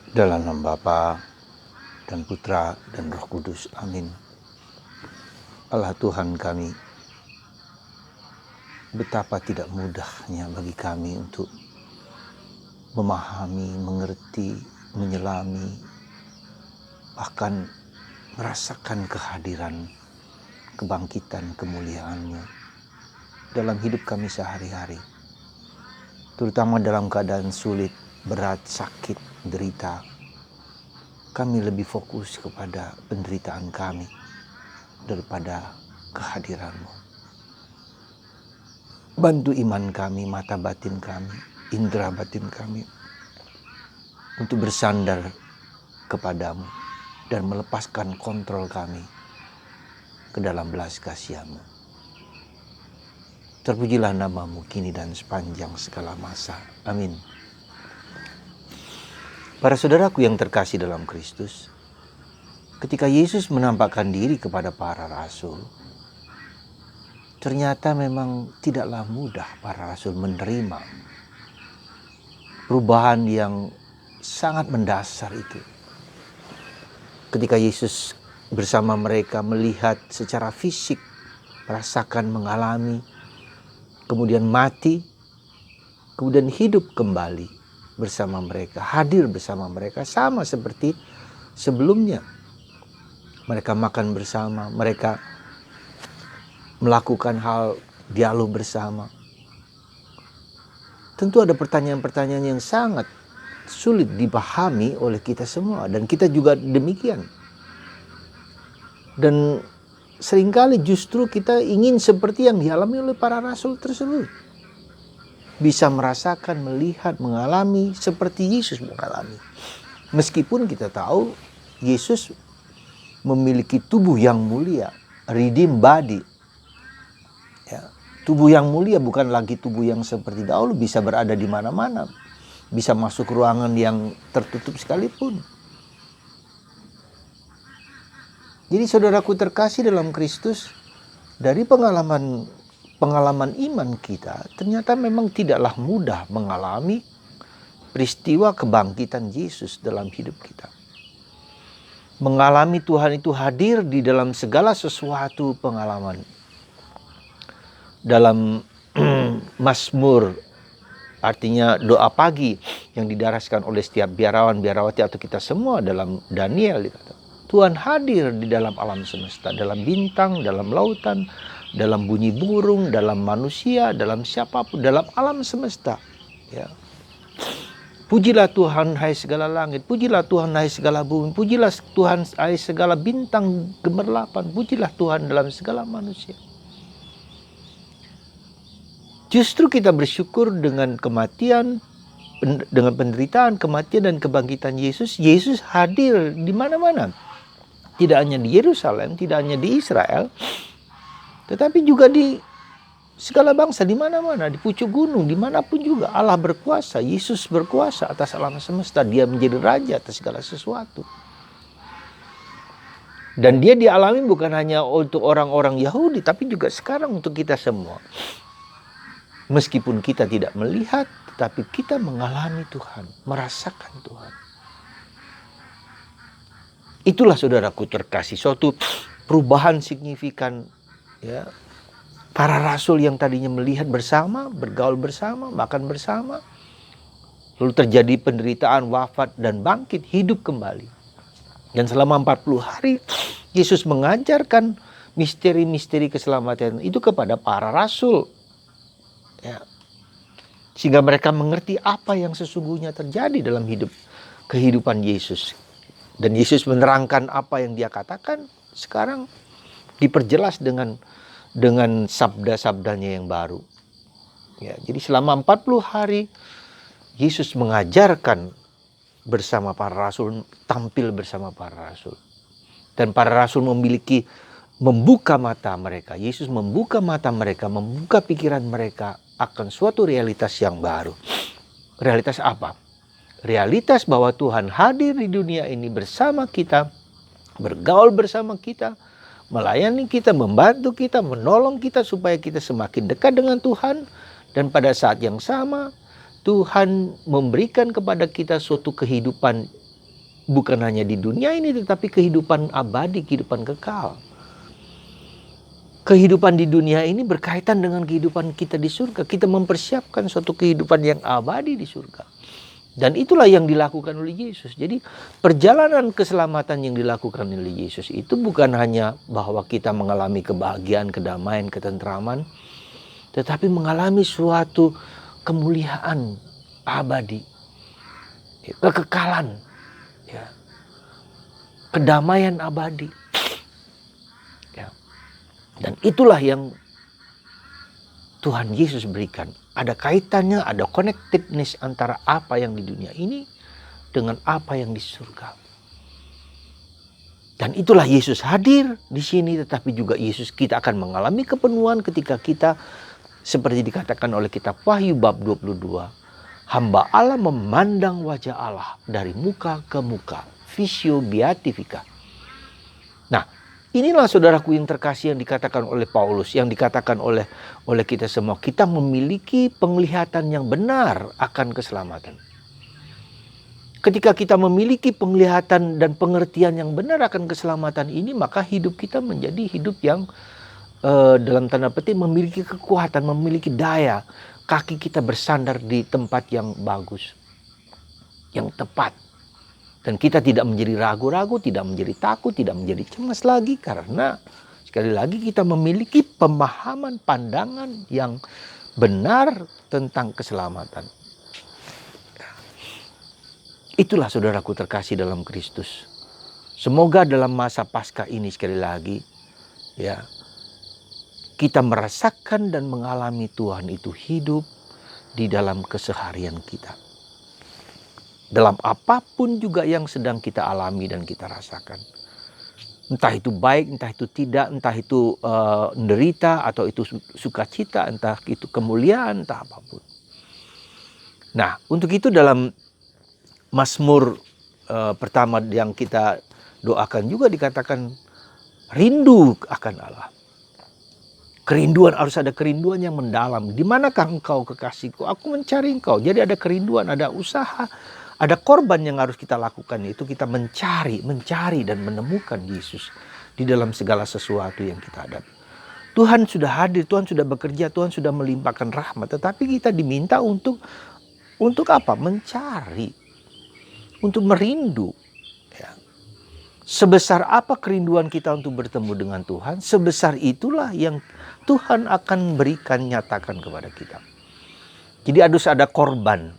Dalam nama Bapa dan Putra dan Roh Kudus. Amin. Allah Tuhan kami, betapa tidak mudahnya bagi kami untuk memahami, mengerti, menyelami, bahkan merasakan kehadiran, kebangkitan, kemuliaan-Nya dalam hidup kami sehari-hari. Terutama dalam keadaan sulit, berat, sakit, derita. Kami lebih fokus kepada penderitaan kami daripada kehadiran-Mu. Bantu iman kami, mata batin kami, indera batin kami untuk bersandar kepadamu dan melepaskan kontrol kami ke dalam belas kasihan-Mu. Terpujilah nama-Mu kini dan sepanjang segala masa. Amin. Para saudaraku yang terkasih dalam Kristus, ketika Yesus menampakkan diri kepada para rasul, ternyata memang tidaklah mudah para rasul menerima perubahan yang sangat mendasar itu. Ketika Yesus bersama mereka melihat secara fisik, merasakan, mengalami, kemudian mati, kemudian hidup kembali bersama mereka, hadir bersama mereka, sama seperti sebelumnya. Mereka makan bersama, mereka melakukan hal dialog bersama. Tentu ada pertanyaan-pertanyaan yang sangat sulit dipahami oleh kita semua, dan kita juga demikian. Dan seringkali justru kita ingin seperti yang dialami oleh para rasul tersebut. Bisa merasakan, melihat, mengalami seperti Yesus mengalami. Meskipun kita tahu Yesus memiliki tubuh yang mulia, redeemed body. Ya, tubuh yang mulia bukan lagi tubuh yang seperti dahulu, bisa berada di mana-mana, bisa masuk ruangan yang tertutup sekalipun. Jadi saudaraku terkasih dalam Kristus, dari pengalaman iman kita, ternyata memang tidaklah mudah mengalami peristiwa kebangkitan Yesus dalam hidup kita. Mengalami Tuhan itu hadir di dalam segala sesuatu pengalaman. Dalam Mazmur, artinya doa pagi yang didaraskan oleh setiap biarawan, biarawati atau kita semua dalam Daniel, dikatakan Tuhan hadir di dalam alam semesta, dalam bintang, dalam lautan, dalam bunyi burung, dalam manusia, dalam siapapun, dalam alam semesta. Ya. Pujilah Tuhan hai segala langit, pujilah Tuhan hai segala bumi, pujilah Tuhan hai segala bintang gemerlapan, pujilah Tuhan dalam segala manusia. Justru kita bersyukur dengan kematian, dengan penderitaan, kematian dan kebangkitan Yesus. Yesus hadir di mana-mana. Tidak hanya di Yerusalem, tidak hanya di Israel, tetapi juga di segala bangsa, di mana-mana, di pucuk gunung, dimanapun juga Allah berkuasa, Yesus berkuasa atas alam semesta. Dia menjadi raja atas segala sesuatu. Dan dia dialami bukan hanya untuk orang-orang Yahudi, tapi juga sekarang untuk kita semua. Meskipun kita tidak melihat, tetapi kita mengalami Tuhan, merasakan Tuhan. Itulah saudaraku terkasih, suatu perubahan signifikan, ya. Para rasul yang tadinya melihat bersama, bergaul bersama, makan bersama, lalu terjadi penderitaan, wafat dan bangkit, hidup kembali. Dan selama 40 hari Yesus mengajarkan misteri-misteri keselamatan itu kepada para rasul, ya. Sehingga mereka mengerti apa yang sesungguhnya terjadi dalam kehidupan Yesus. Dan Yesus menerangkan apa yang dia katakan sekarang diperjelas dengan sabda-sabdanya yang baru. Ya, jadi selama 40 hari Yesus mengajarkan bersama para rasul, tampil bersama para rasul. Dan para rasul membuka mata mereka. Yesus membuka mata mereka, membuka pikiran mereka akan suatu realitas yang baru. Realitas apa? Realitas bahwa Tuhan hadir di dunia ini bersama kita, bergaul bersama kita, melayani kita, membantu kita, menolong kita supaya kita semakin dekat dengan Tuhan. Dan pada saat yang sama Tuhan memberikan kepada kita suatu kehidupan bukan hanya di dunia ini, tetapi kehidupan abadi, kehidupan kekal. Kehidupan di dunia ini berkaitan dengan kehidupan kita di surga. Kita mempersiapkan suatu kehidupan yang abadi di surga. Dan itulah yang dilakukan oleh Yesus. Jadi perjalanan keselamatan yang dilakukan oleh Yesus itu bukan hanya bahwa kita mengalami kebahagiaan, kedamaian, ketentraman, tetapi mengalami suatu kemuliaan abadi, kekekalan, ya, kedamaian abadi. Ya. Dan itulah yang Tuhan Yesus berikan. Ada kaitannya, ada connectedness antara apa yang di dunia ini dengan apa yang di surga. Dan itulah Yesus hadir di sini, tetapi juga Yesus kita akan mengalami kepenuhan ketika kita, seperti dikatakan oleh kitab Wahyu bab 22, hamba Allah memandang wajah Allah dari muka ke muka, visio beatifica. Nah, inilah saudaraku yang terkasih yang dikatakan oleh Paulus, yang dikatakan oleh kita semua. Kita memiliki penglihatan yang benar akan keselamatan. Ketika kita memiliki penglihatan dan pengertian yang benar akan keselamatan ini, maka hidup kita menjadi hidup yang dalam tanda petik memiliki kekuatan, memiliki daya. Kaki kita bersandar di tempat yang bagus, yang tepat. Dan kita tidak menjadi ragu-ragu, tidak menjadi takut, tidak menjadi cemas lagi. Karena sekali lagi kita memiliki pemahaman pandangan yang benar tentang keselamatan. Itulah saudaraku terkasih dalam Kristus. Semoga dalam masa Paskah ini sekali lagi, ya, kita merasakan dan mengalami Tuhan itu hidup di dalam keseharian kita. Dalam apapun juga yang sedang kita alami dan kita rasakan. Entah itu baik, entah itu tidak, entah itu menderita atau itu sukacita, entah itu kemuliaan, entah apapun. Nah, untuk itu dalam Mazmur pertama yang kita doakan juga dikatakan rindu akan Allah. Kerinduan, harus ada kerinduan yang mendalam. Di manakah engkau kekasihku? Aku mencari engkau. Jadi ada kerinduan, ada usaha, ada korban yang harus kita lakukan, yaitu kita mencari dan menemukan Yesus di dalam segala sesuatu yang kita hadapi. Tuhan sudah hadir, Tuhan sudah bekerja, Tuhan sudah melimpahkan rahmat. Tetapi kita diminta untuk apa? Mencari, untuk merindu. Ya. Sebesar apa kerinduan kita untuk bertemu dengan Tuhan, sebesar itulah yang Tuhan akan berikan, nyatakan kepada kita. Jadi harus ada korban.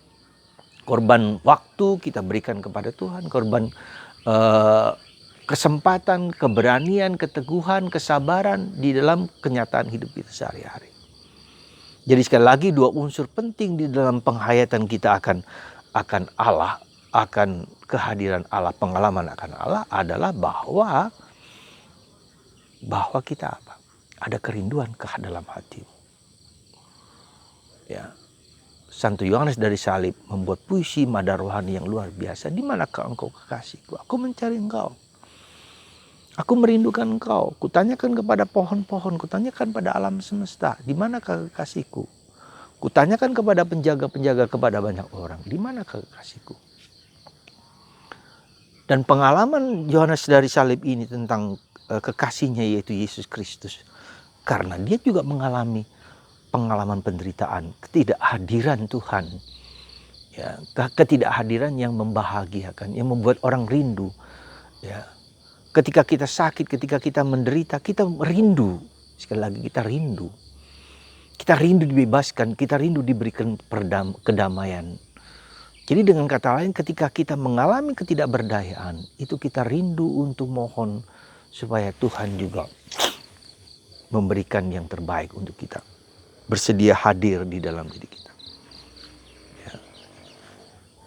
Korban waktu kita berikan kepada Tuhan, korban kesempatan, keberanian, keteguhan, kesabaran di dalam kenyataan hidup kita sehari-hari. Jadi sekali lagi dua unsur penting di dalam penghayatan kita akan Allah, akan kehadiran Allah, pengalaman akan Allah adalah bahwa kita apa? Ada kerinduan ke dalam hati. Ya. Santo Yohanes dari Salib membuat puisi mada rohani yang luar biasa. Di manakah engkau kekasihku? Aku mencari engkau. Aku merindukan engkau. Kutanyakan kepada pohon-pohon, kutanyakan pada alam semesta. Di manakah kekasihku? Kutanyakan kepada penjaga-penjaga, kepada banyak orang. Di manakah kekasihku? Dan pengalaman Yohanes dari Salib ini tentang kekasihnya yaitu Yesus Kristus. Karena dia juga mengalami pengalaman penderitaan, ketidakhadiran Tuhan. Ya, ketidakhadiran yang membahagiakan, yang membuat orang rindu. Ya. Ketika kita sakit, ketika kita menderita, kita rindu. Sekali lagi kita rindu. Kita rindu dibebaskan, kita rindu diberikan kedamaian. Jadi dengan kata lain, ketika kita mengalami ketidakberdayaan, itu kita rindu untuk mohon supaya Tuhan juga memberikan yang terbaik untuk kita. Bersedia hadir di dalam diri kita. Ya.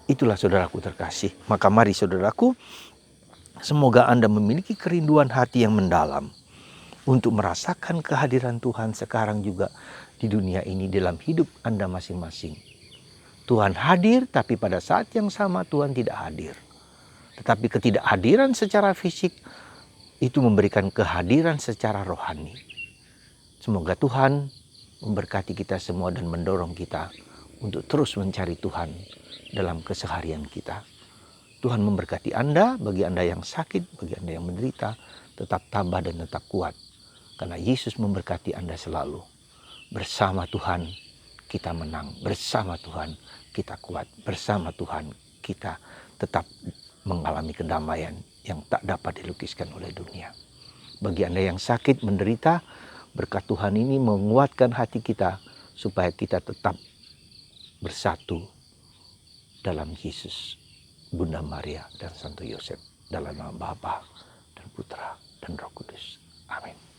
Itulah saudaraku terkasih. Maka mari saudaraku, semoga Anda memiliki kerinduan hati yang mendalam untuk merasakan kehadiran Tuhan sekarang juga di dunia ini dalam hidup Anda masing-masing. Tuhan hadir, tapi pada saat yang sama Tuhan tidak hadir. Tetapi ketidakhadiran secara fisik itu memberikan kehadiran secara rohani. Semoga Tuhan memberkati kita semua dan mendorong kita untuk terus mencari Tuhan dalam keseharian kita. Tuhan memberkati Anda, bagi Anda yang sakit, bagi Anda yang menderita, tetap tabah dan tetap kuat. Karena Yesus memberkati Anda selalu. Bersama Tuhan kita menang, bersama Tuhan kita kuat, bersama Tuhan kita tetap mengalami kedamaian yang tak dapat dilukiskan oleh dunia. Bagi Anda yang sakit, menderita, berkat Tuhan ini menguatkan hati kita supaya kita tetap bersatu dalam Yesus, Bunda Maria dan Santo Yosef, dalam nama Bapa dan Putra dan Roh Kudus. Amin.